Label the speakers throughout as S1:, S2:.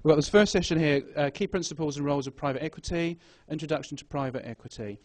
S1: We've got this first session here, Key Principles and Roles of Private Equity, Introduction to Private Equity.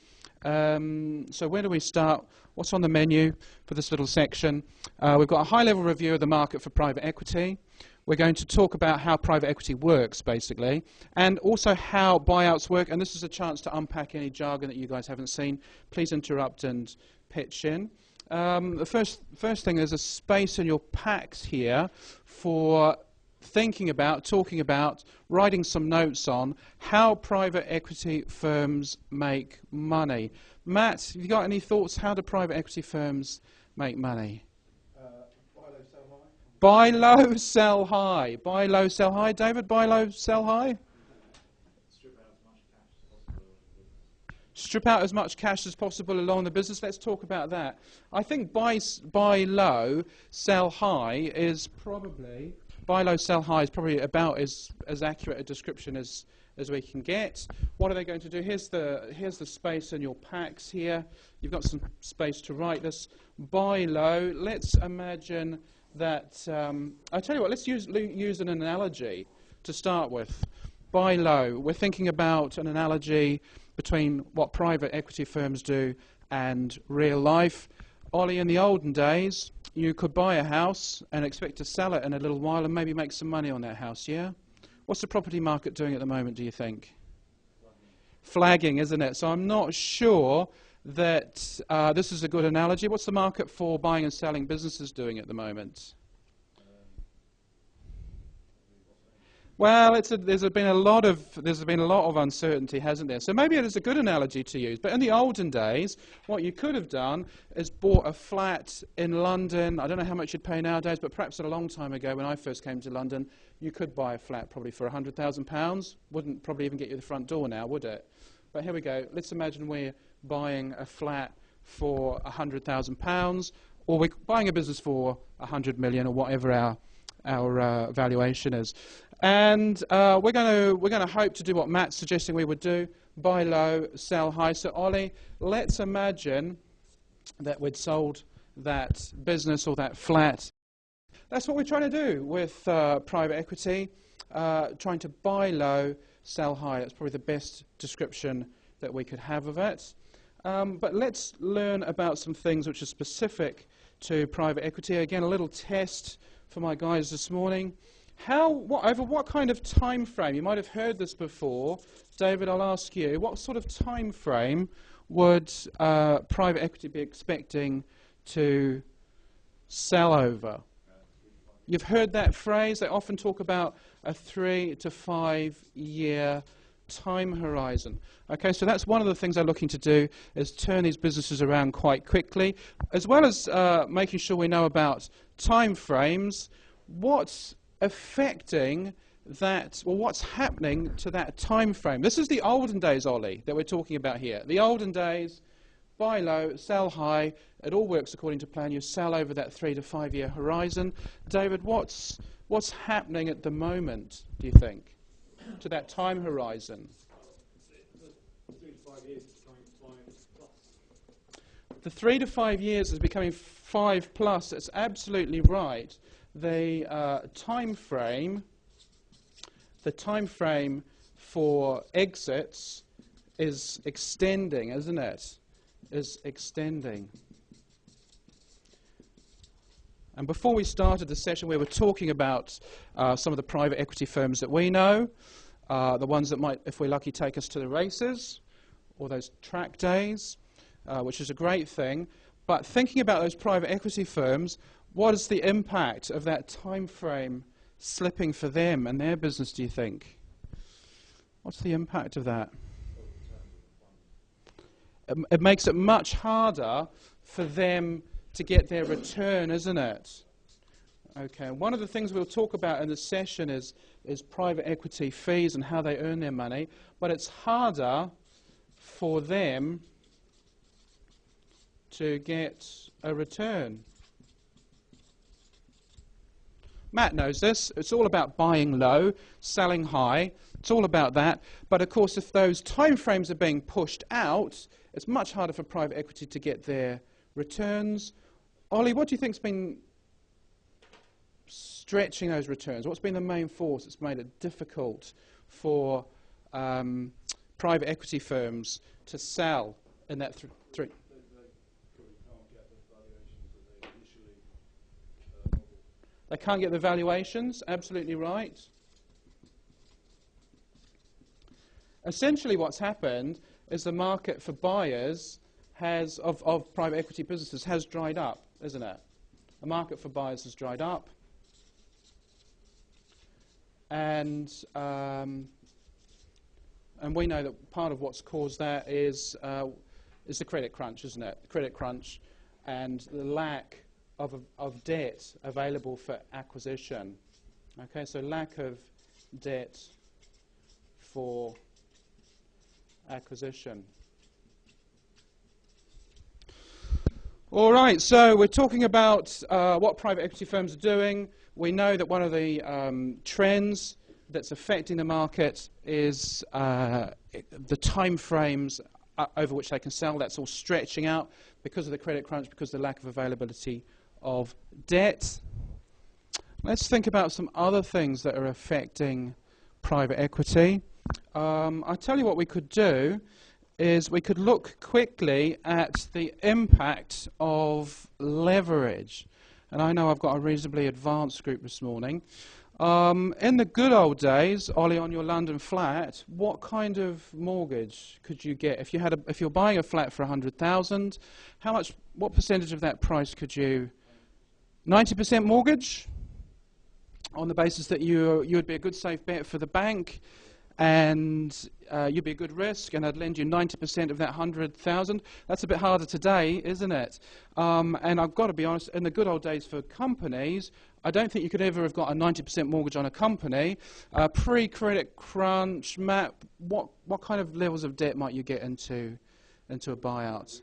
S1: So where do we start? What's on the menu for this little section? We've got a high-level review of the market for private equity. We're going to talk about how private equity works, basically, and also how buyouts work. And this is a chance to unpack any jargon that you guys haven't seen. Please interrupt and pitch in. The first thing, there's a space in your packs here for thinking about, talking about, writing some notes on how private equity firms make money. Matt, have you got any thoughts? How do private equity firms make money?
S2: Buy low, sell high.
S1: Buy low, sell high. Buy low, sell high. David, buy low, sell high? Strip out as much cash as possible along the business. Let's talk about that. I think buy low, sell high is probably... Buy low, sell high is probably about as accurate a description as we can get. What are they going to do? Here's the space in your packs here. You've got some space to write this. Buy low. Let's imagine that... I'll tell you what, let's use an analogy to start with. Buy low. We're thinking about an analogy between what private equity firms do and real life. Ollie, in the olden days, you could buy a house and expect to sell it in a little while and maybe make some money on that house, yeah? What's the property market doing at the moment, do you think? Flagging, isn't it? So I'm not sure that this is a good analogy. What's the market for buying and selling businesses doing at the moment? Well, there's been a lot of uncertainty, hasn't there? So maybe it is a good analogy to use. But in the olden days, what you could have done is bought a flat in London. I don't know how much you'd pay nowadays, but perhaps a long time ago when I first came to London, you could buy a flat probably for £100,000. Wouldn't probably even get you the front door now, would it? But here we go. Let's imagine we're buying a flat for £100,000, or we're buying a business for 100 million, or whatever our valuation is. And we're going to hope to do what Matt's suggesting we would do: buy low, sell high. So Ollie, let's imagine that we'd sold that business or that flat. That's what we're trying to do with private equity, trying to buy low, sell high. That's probably the best description that we could have of it. But let's learn about some things which are specific to private equity. Again, a little test for my guys this morning. Over what kind of time frame? You might have heard this before. David, I'll ask you, what sort of time frame would private equity be expecting to sell over? You've heard that phrase. They often talk about a 3 to 5 year time horizon. Okay, so that's one of the things they're looking to do, is turn these businesses around quite quickly, as well as making sure we know about time frames. What's affecting that, or what's happening to that time frame? This is the olden days, Ollie, that we're talking about here. The olden days, buy low, sell high. It all works according to plan. You sell over that 3 to 5 year horizon. David, what's happening at the moment, do you think, to that time horizon? The 3 to 5 years is becoming 5 plus. That's absolutely right. The time frame for exits is extending, isn't it? Is extending. And before we started the session, we were talking about some of the private equity firms that we know, the ones that might, if we're lucky, take us to the races or those track days, which is a great thing. But thinking about those private equity firms, what is the impact of that time frame slipping for them and their business, do you think? What's the impact of that? It makes it much harder for them to get their return, isn't it? Okay, one of the things we'll talk about in this session is private equity fees and how they earn their money, but it's harder for them to get a return. Matt knows this. It's all about buying low, selling high. It's all about that. But of course, if those time frames are being pushed out, it's much harder for private equity to get their returns. Ollie, what do you think's been stretching those returns? What's been the main force that's made it difficult for private equity firms to sell in that three?
S2: They probably can't get the valuations that they initially modeled.
S1: They can't get the valuations, absolutely right. Essentially what's happened is the market for buyers of private equity businesses has dried up, isn't it? The market for buyers has dried up. And we know that part of what's caused that is the credit crunch, isn't it? The credit crunch and the lack of debt available for acquisition. Okay, so lack of debt for acquisition. All right, so we're talking about what private equity firms are doing. We know that one of the trends that's affecting the market is the time frames over which they can sell. That's all stretching out because of the credit crunch, because of the lack of availability of debt. Let's think about some other things that are affecting private equity. I tell you what we could do is we could look quickly at the impact of leverage. And I know I've got a reasonably advanced group this morning. In the good old days, Ollie, on your London flat, what kind of mortgage could you get if you're buying a flat for 100,000? What percentage of that price could you? 90% mortgage, on the basis that you would be a good safe bet for the bank, and you'd be a good risk, and I'd lend you 90% of that 100,000. That's a bit harder today, isn't it? And I've got to be honest, in the good old days for companies, I don't think you could ever have got a 90% mortgage on a company. Pre-credit crunch, Matt, what kind of levels of debt might you get into a buyout?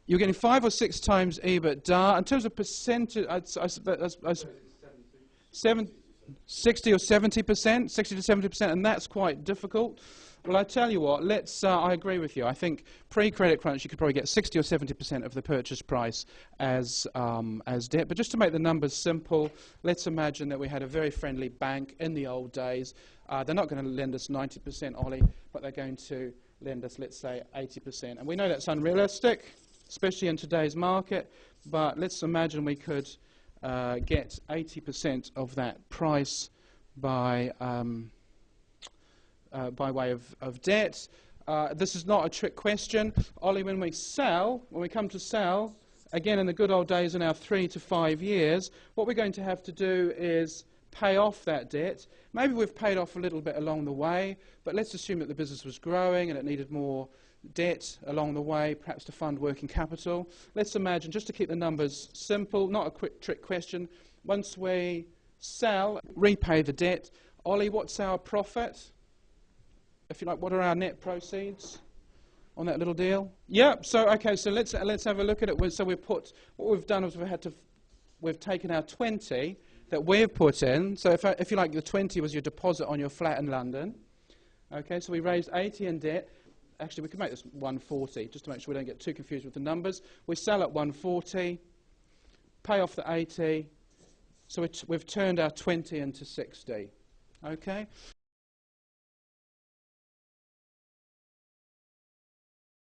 S1: You're getting 5 or 6 times EBITDA. In terms of percentage, 60 or 70%, 60 to 70%, and that's quite difficult. Well, I tell you what, I agree with you. I think pre-credit crunch, you could probably get 60 or 70% of the purchase price as debt. But just to make the numbers simple, let's imagine that we had a very friendly bank in the old days. They're not going to lend us 90%, Ollie, but they're going to lend us, let's say, 80%. And we know that's unrealistic, especially in today's market, but let's imagine we could get 80% of that price by way of debt. This is not a trick question. Ollie, when we come to sell, again in the good old days in our 3 to 5 years, what we're going to have to do is pay off that debt. Maybe we've paid off a little bit along the way, but let's assume that the business was growing and it needed more debt along the way, perhaps to fund working capital. Let's imagine, just to keep the numbers simple, not a quick trick question, once we sell, repay the debt, Ollie, what's our profit? If you like, what are our net proceeds on that little deal? Yep, so let's have a look at it. So what we've done is we've taken our 20 that we've put in. So if you like, the 20 was your deposit on your flat in London. Okay, so we raised 80 in debt. Actually, we could make this 140, just to make sure we don't get too confused with the numbers. We sell at 140, pay off the 80, so we've turned our 20 into 60. Okay?